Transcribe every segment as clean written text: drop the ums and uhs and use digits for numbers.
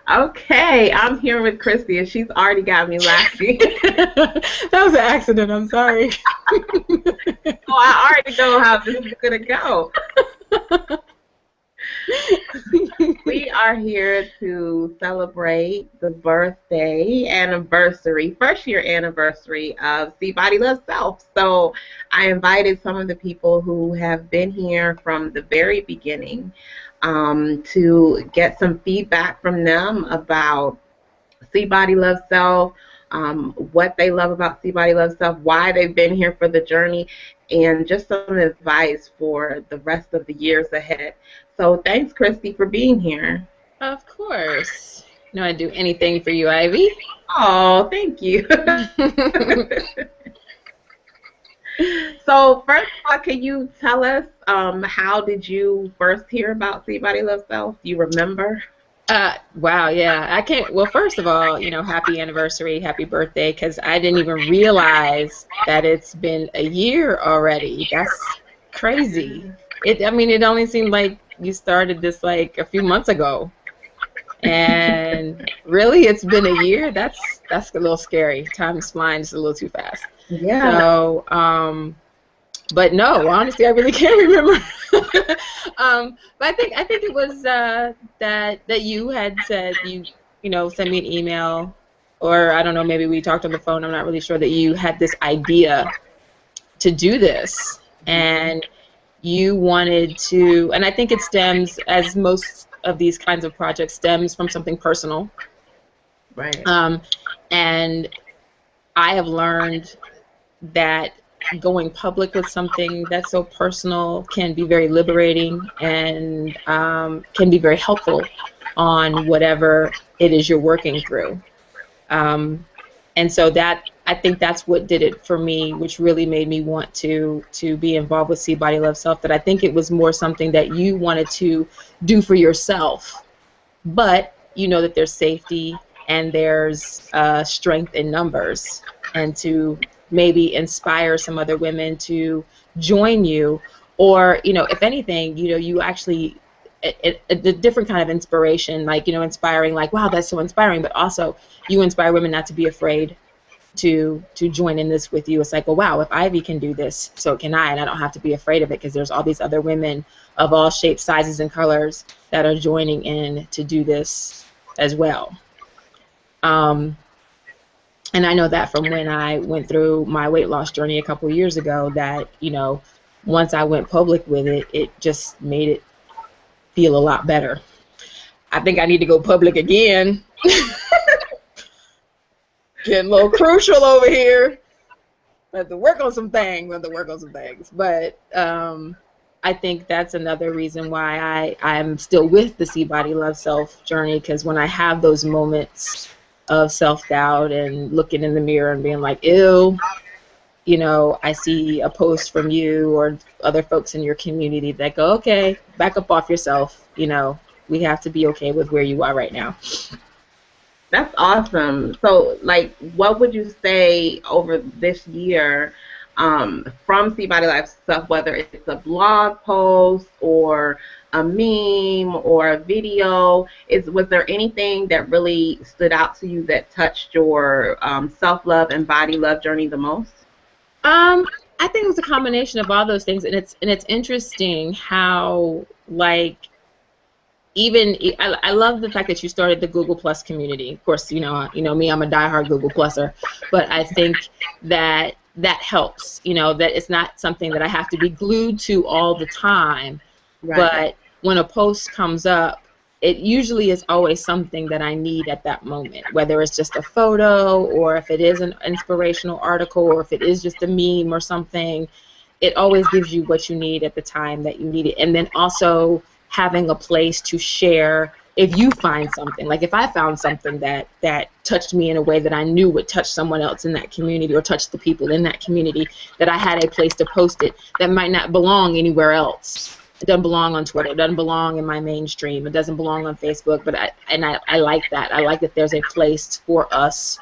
Okay, I'm here with Christy, and she's already got me laughing. That was an accident. I'm sorry. Oh, I already know how this is gonna go. We are here to celebrate the birthday anniversary, first year anniversary of See Body Love Self. So I invited some of the people who have been here from the very beginning to get some feedback from them about See Body Love Self, what they love about See Body Love Self, why they've been here for the journey, and just some advice for the rest of the years ahead. So thanks, Christy, for being here. Of course. You know, I'd do anything for you, Ivy. Oh, thank you. So first of all, can you tell us how did you first hear about See Body Love Self? Do you remember? Wow, yeah. I can't. Well, first of all, you know, happy anniversary, happy birthday, because I didn't even realize that it's been a year already. That's crazy. I mean, it only seemed like you started this like a few months ago, and really, it's been a year. That's a little scary. Time's flying just a little too fast. Yeah. So, but no, honestly, I really can't remember. But I think it was that you had said you know, send me an email, or I don't know, maybe we talked on the phone. I'm not really sure, that you had this idea to do this, and you wanted to, and I think it stems, as most of these kinds of projects, stems from something personal. Right. And I have learned that going public with something that's so personal can be very liberating, and can be very helpful on whatever it is you're working through. And so that, I think that's what did it for me, which really made me want to be involved with See Body Love Self. That I think it was more something that you wanted to do for yourself, but you know that there's safety and there's strength in numbers, and to maybe inspire some other women to join you, or, you know, if anything, you know, you actually, a different kind of inspiration, like, you know, inspiring, like, wow, that's so inspiring, but also you inspire women not to be afraid to join in this with you. It's like, well, wow, if Ivy can do this, so can I, and I don't have to be afraid of it, because there's all these other women of all shapes, sizes, and colors that are joining in to do this as well. And I know that from when I went through my weight loss journey a couple years ago, that, you know, once I went public with it, it just made it feel a lot better. I think I need to go public again. Getting a little crucial over here. I have to work on some things. But I think that's another reason why I'm still with the See Body Love Self journey, because when I have those moments of self-doubt and looking in the mirror and being like, ew, you know, I see a post from you or other folks in your community that go, okay, back up off yourself, you know, we have to be okay with where you are right now. That's awesome. So, like, what would you say over this year from See Body Life Self, whether it's a blog post or a meme or a video, was there anything that really stood out to you that touched your self-love and body love journey the most? I think it was a combination of all those things, and it's interesting how, like, even I love the fact that you started the Google Plus community. Of course, you know me, I'm a diehard Google Pluser, but I think that helps. You know, that it's not something that I have to be glued to all the time. Right. But when a post comes up, it usually is always something that I need at that moment, whether it's just a photo, or if it is an inspirational article, or if it is just a meme or something. It always gives you what you need at the time that you need it. And then also having a place to share if you find something. Like if I found something that touched me in a way that I knew would touch someone else in that community, or touch the people in that community, that I had a place to post it that might not belong anywhere else. It doesn't belong on Twitter. It doesn't belong in my mainstream. It doesn't belong on Facebook. But I like that. I like that there's a place for us,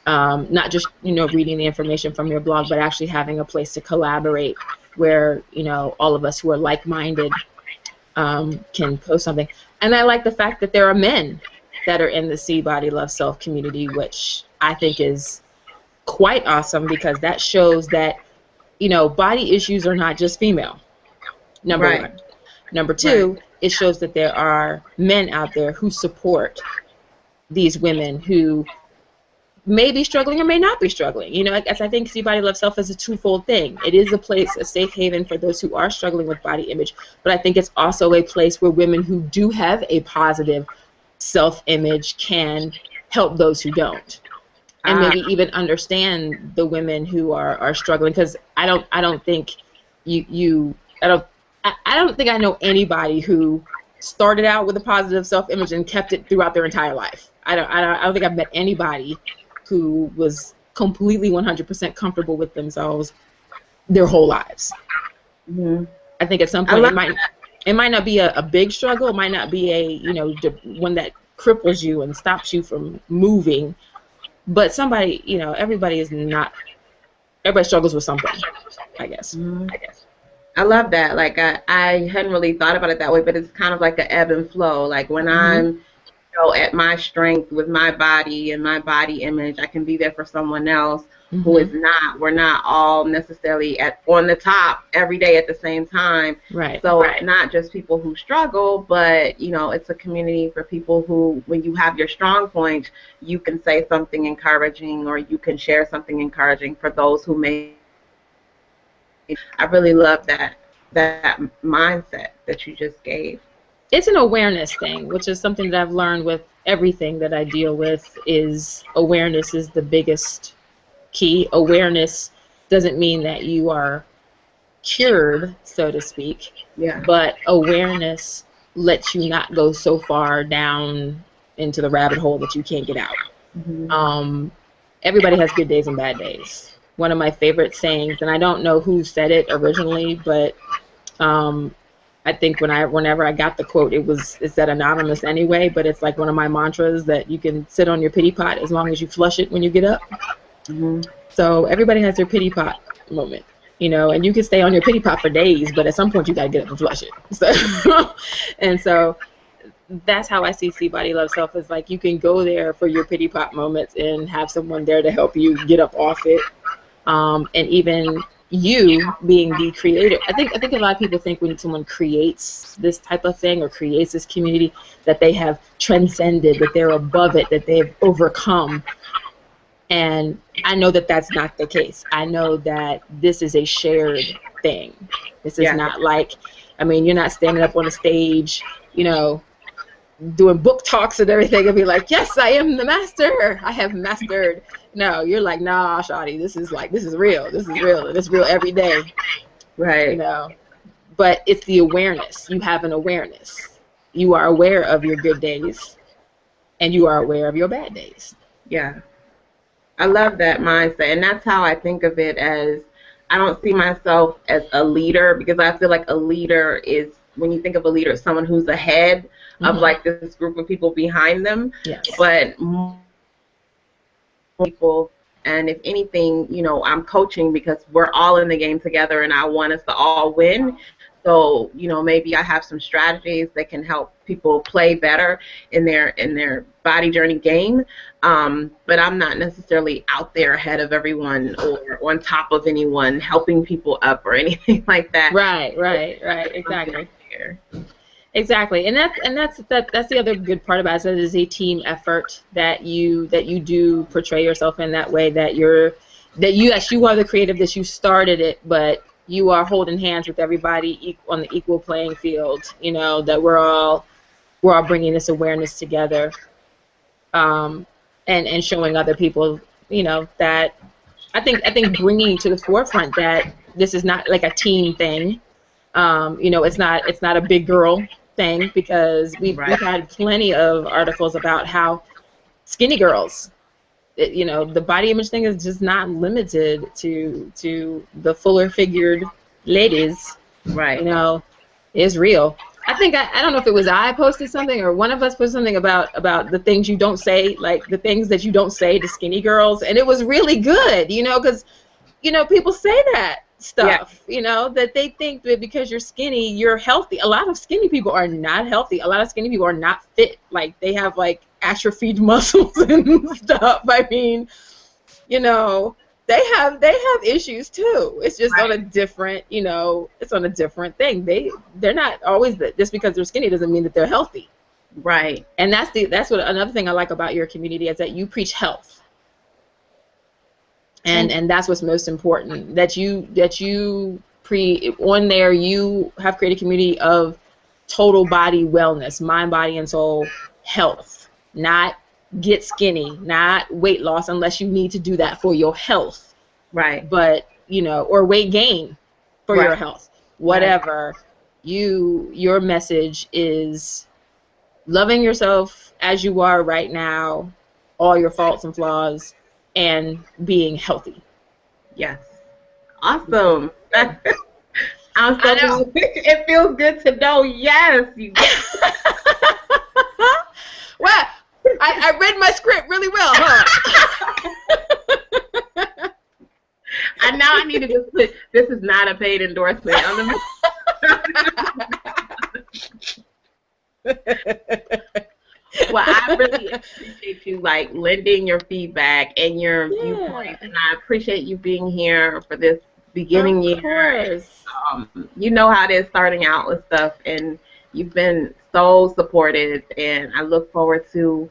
not just, you know, reading the information from your blog, but actually having a place to collaborate where, you know, all of us who are like-minded can post something. And I like the fact that there are men that are in the See Body Love Self community, which I think is quite awesome, because that shows that, body issues are not just female, number Right. one. Number Right. two, it shows that there are men out there who support these women who may be struggling or may not be struggling. As I think See Body Love Self is a twofold thing. It is a place, a safe haven for those who are struggling with body image, but I think it's also a place where women who do have a positive self-image can help those who don't, and maybe even understand the women who are struggling. Because I don't think I don't think I know anybody who started out with a positive self-image and kept it throughout their entire life. I don't think I've met anybody who was completely 100% comfortable with themselves their whole lives. Mm-hmm. I think at some point it might not be a big struggle. It might not be a one that cripples you and stops you from moving. But somebody, everybody struggles with something, I guess. Mm-hmm. I love that. Like I hadn't really thought about it that way, but it's kind of like an ebb and flow. Like when I'm at my strength with my body and my body image, I can be there for someone else who is not. We're not all necessarily on the top every day at the same time. Right. So it's not just people who struggle, but it's a community for people who, when you have your strong points, you can say something encouraging, or you can share something encouraging for those who may. I really love that mindset that you just gave. It's an awareness thing, which is something that I've learned with everything that I deal with. Is awareness is the biggest key. Awareness doesn't mean that you are cured, so to speak. Yeah. But awareness lets you not go so far down into the rabbit hole that you can't get out. Mm-hmm. Everybody has good days and bad days. One of my favorite sayings, and I don't know who said it originally, but I think whenever I got the quote, it said anonymous anyway, but it's like one of my mantras, that you can sit on your pity pot as long as you flush it when you get up. Mm-hmm. So everybody has their pity pot moment, and you can stay on your pity pot for days, but at some point you got to get up and flush it. So, and so that's how I see Body Love Self, is like you can go there for your pity pot moments and have someone there to help you get up off it. And even you being the creator. I think a lot of people think when someone creates this type of thing or creates this community that they have transcended, that they're above it, that they've overcome. And I know that that's not the case. I know that this is a shared thing. This is not like, you're not standing up on a stage, doing book talks and everything and be like, yes, I am the master. I have mastered. No, you're like, nah, shawty, this is real. This is real. And it's real every day. Right. But it's the awareness. You have an awareness. You are aware of your good days and you are aware of your bad days. Yeah. I love that mindset. And that's how I think of it. As I don't see myself as a leader, because I feel like a leader is, when you think of a leader, it's someone who's ahead of like this group of people behind them. Yes. But people, and if anything, I'm coaching because we're all in the game together and I want us to all win. So, maybe I have some strategies that can help people play better in their body journey game. But I'm not necessarily out there ahead of everyone or on top of anyone helping people up or anything like that. Right. Exactly. And that's the other good part about it. It is a team effort that you do portray yourself in that way, that you are the creative, that you started it, but you are holding hands with everybody on the equal playing field, that we're all bringing this awareness together, and showing other people, that I think bringing to the forefront that this is not like a team thing. It's not a big girl thing, because we've had plenty of articles about how skinny girls, the body image thing is just not limited to the fuller figured ladies. Right. Is real. I think I don't know if it was I posted something or one of us posted something about the things you don't say, like the things that you don't say to skinny girls, and it was really good, because people say that stuff, that they think that because you're skinny, you're healthy. A lot of skinny people are not healthy. A lot of skinny people are not fit. Like they have like atrophied muscles and stuff. I mean, you know, they have issues too. It's just on a different, you know, it's on a different thing. They're not always just because they're skinny doesn't mean that they're healthy. Right. And that's what another thing I like about your community is that you preach health. And that's what's most important. That you on there you have created a community of total body wellness, mind, body, and soul health. Not get skinny, not weight loss unless you need to do that for your health. Right. But, you know, or weight gain for your health. Whatever. Right. Your message is loving yourself as you are right now, all your faults and flaws, and being healthy. Yes. Awesome. I'm so glad. It feels good to know. Yes. Well, I read my script really well, huh? And now I need to just put, this is not a paid endorsement. Well, I really appreciate you like lending your feedback and your viewpoints, and I appreciate you being here for this beginning year. You know how it is starting out with stuff, and you've been so supportive, and I look forward to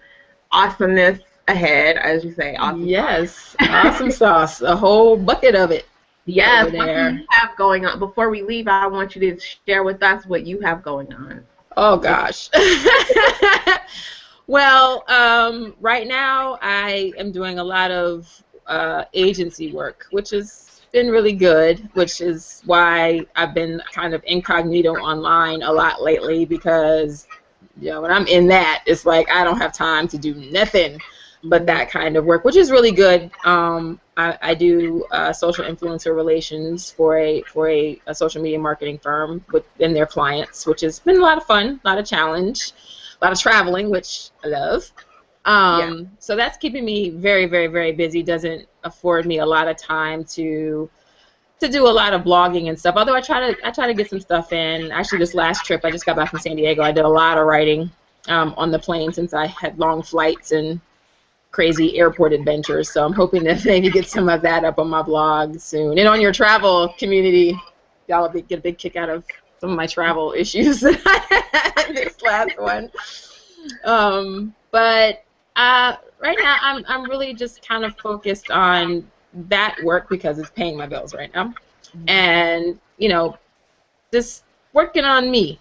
awesomeness ahead, as you say. Awesome. Yes, awesome sauce, a whole bucket of it. Yes, what do you have going on? Before we leave, I want you to share with us what you have going on. Oh, gosh. Well, right now I am doing a lot of agency work, which has been really good, which is why I've been kind of incognito online a lot lately, because, you know, when I'm in that, it's like I don't have time to do nothing but that kind of work, which is really good. I do social influencer relations for a social media marketing firm and their clients, which has been a lot of fun, a lot of challenge, a lot of traveling, which I love. So that's keeping me very, very, very busy. Doesn't afford me a lot of time to do a lot of blogging and stuff. Although I try to get some stuff in. Actually, this last trip, I just got back from San Diego. I did a lot of writing on the plane since I had long flights and crazy airport adventures. So I'm hoping to maybe get some of that up on my blog soon. And on your travel community, y'all will get a big kick out of some of my travel issues that I had this last one. But right now I'm really just kind of focused on that work because it's paying my bills right now. And, you know, just working on me,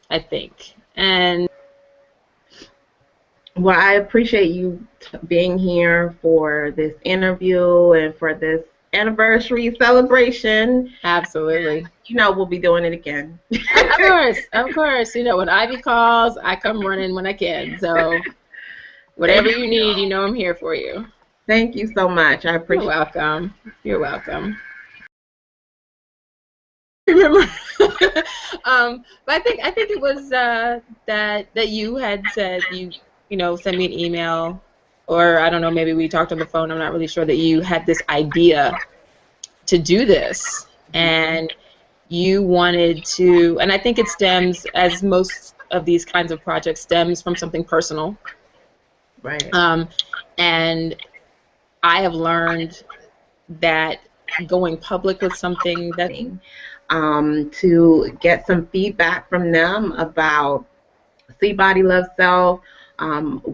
I think. And well, I appreciate you being here for this interview and for this anniversary celebration. Absolutely. You know, we'll be doing it again. Of course. You know, when Ivy calls, I come running when I can. So whatever you need, you know I'm here for you. Thank you so much. I appreciate it. You're welcome. You're welcome. Remember, but I think it was that you had said you know, send me an email, or I don't know, maybe we talked on the phone. I'm not really sure, that you had this idea to do this, and you wanted to, and I think it stems, as most of these kinds of projects, stems from something personal. Right. And I have learned that going public with something that to get some feedback from them about See Body Love Self,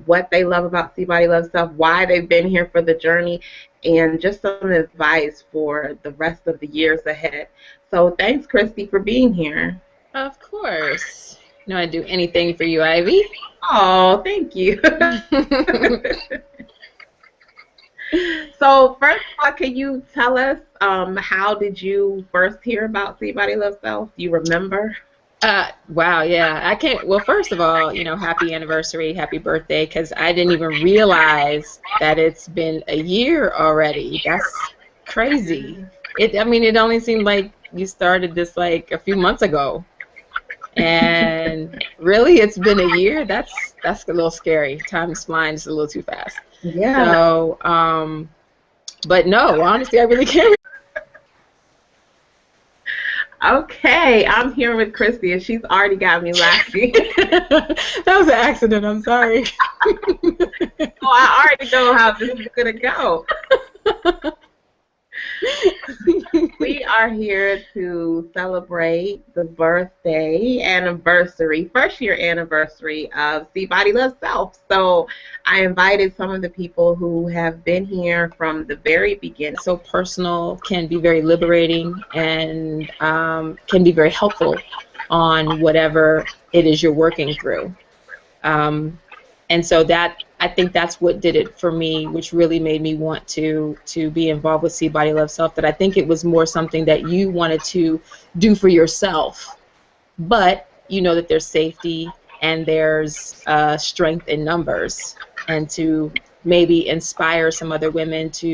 what they love about See Body Love Self, why they've been here for the journey, and just some advice for the rest of the years ahead. So thanks, Christy, for being here. Of course. You know, I'd do anything for you, Ivy. Oh, thank you. So first of all, can you tell us how did you first hear about See Body Love Self? Do you remember? Wow, yeah. I can't. Well, first of all, you know, happy anniversary, happy birthday, because I didn't even realize that it's been a year already. That's crazy. I mean, it only seemed like you started this like a few months ago, and really, it's been a year. That's a little scary. Time's flying just a little too fast. Yeah. So, but no, honestly, I really can't. Okay, I'm here with Christy, and she's already got me laughing. That was an accident. I'm sorry. Oh, I already know how this is gonna go. We are here to celebrate the birthday anniversary, first year anniversary of See Body Love Self. So I invited some of the people who have been here from the very beginning. So personal, can be very liberating, and can be very helpful on whatever it is you're working through. And so that, I think that's what did it for me, which really made me want to be involved with See Body Love Self. That I think it was more something that you wanted to do for yourself, but you know that there's safety and there's strength in numbers, and to maybe inspire some other women to